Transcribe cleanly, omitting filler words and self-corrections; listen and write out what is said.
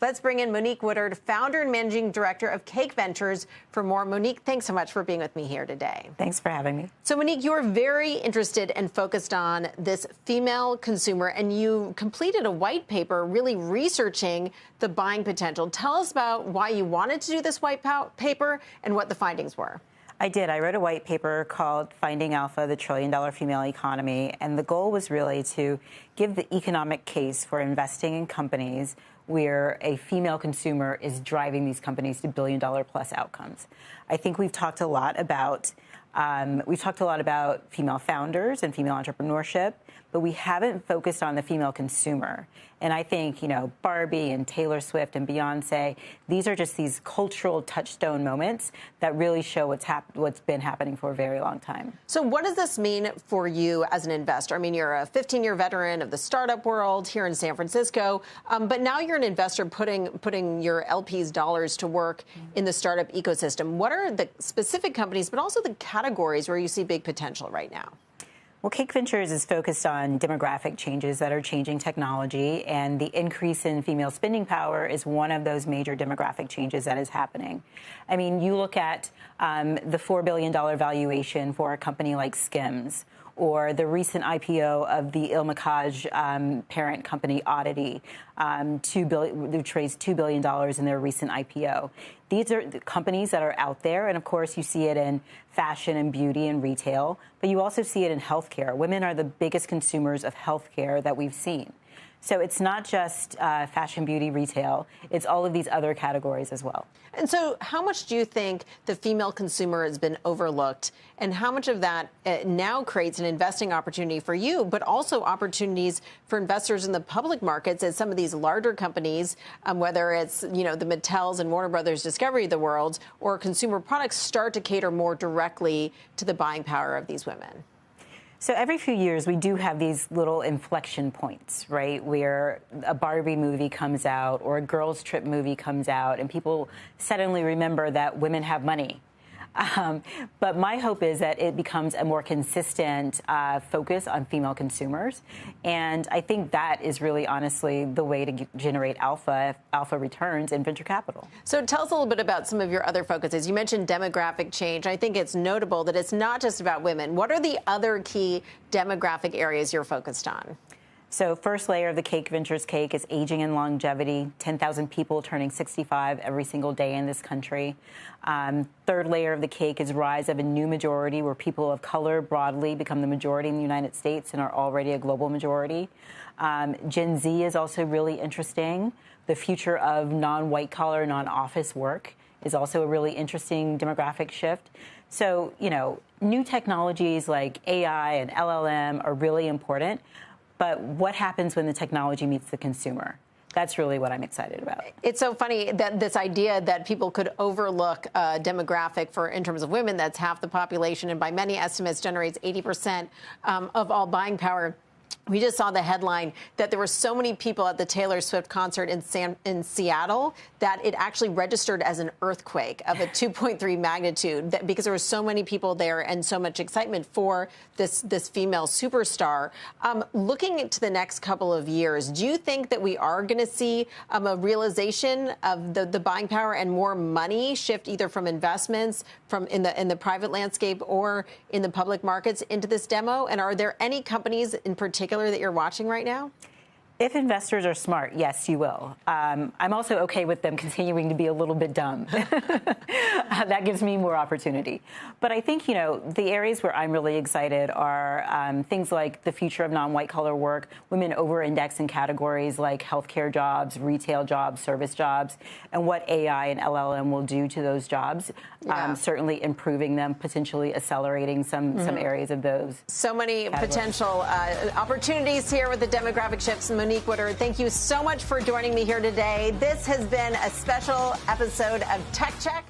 Let's bring in Monique Woodard, founder and managing director of Cake Ventures, for more. Monique, thanks so much for being with me here today. Thanks for having me. So, Monique, you're very interested and focused on this female consumer, and you completed a white paper really researching the buying potential. Tell us about why you wanted to do this white paper and what the findings were. I did. I wrote a white paper called Finding Alpha, the $1 trillion female economy, and the goal was really to give the economic case for investing in companies where a female consumer is driving these companies to billion-dollar-plus outcomes. I think we've talked a lot about female founders and female entrepreneurship, but we haven't focused on the female consumer. And I think, Barbie and Taylor Swift and Beyonce, these are just these cultural touchstone moments that really show what's been happening for a very long time. So what does this mean for you as an investor? I mean, you're a 15-year veteran of the startup world here in San Francisco, but now you're an investor putting your LP's dollars to work in the startup ecosystem. What are the specific companies, but also the categories where you see big potential right now? Well, Cake Ventures is focused on demographic changes that are changing technology, and the increase in female spending power is one of those major demographic changes that is happening. I mean, you look at the $4 billion valuation for a company like Skims, or the recent IPO of the Il Makiage parent company Oddity, which raised $2 billion in their recent IPO. These are the companies that are out there, and of course you see it in fashion and beauty and retail, but you also see it in healthcare. Women are the biggest consumers of healthcare that we've seen. So it's not just fashion, beauty, retail. It's all of these other categories as well. And so how much do you think the female consumer has been overlooked, and how much of that now creates an investing opportunity for you, but also opportunities for investors in the public markets as some of these larger companies, whether it's, the Mattels and Warner Brothers Discovery of the world, or consumer products, start to cater more directly to the buying power of these women? So every few years, we do have these little inflection points, right, where a Barbie movie comes out or a Girls Trip movie comes out, and people suddenly remember that women have money. But my hope is that it becomes a more consistent focus on female consumers. And I think that is really, honestly, the way to generate alpha returns in venture capital. So tell us a little bit about some of your other focuses. You mentioned demographic change. I think it's notable that it's not just about women. What are the other key demographic areas you're focused on? So first layer of the Cake Ventures cake is aging and longevity, 10,000 people turning 65 every single day in this country. Third layer of the cake is rise of a new majority where people of color broadly become the majority in the United States and are already a global majority. Gen Z is also really interesting. The future of non-white collar, non-office work is also a really interesting demographic shift. So, new technologies like AI and LLM are really important. But what happens when the technology meets the consumer? That's really what I'm excited about. It's so funny that this idea that people could overlook a demographic in terms of women, that's half the population, and by many estimates generates 80% of all buying power. We just saw the headline that there were so many people at the Taylor Swift concert in Seattle that it actually registered as an earthquake of a 2.3 magnitude because there were so many people there and so much excitement for this female superstar. Looking into the next couple of years, do you think that we are going to see a realization of the buying power and more money shift either from investments in the private landscape or in the public markets into this demo? And are there any companies in particular that you're watching right now? If investors are smart, yes, you will. I'm also okay with them continuing to be a little bit dumb. That gives me more opportunity. But I think, the areas where I'm really excited are things like the future of non-white collar work, women over-index in categories like healthcare jobs, retail jobs, service jobs, and what AI and LLM will do to those jobs, certainly improving them, potentially accelerating some areas of those. So many potential opportunities here with the demographic shifts. Monique Woodard, thank you so much for joining me here today. This has been a special episode of Tech Check.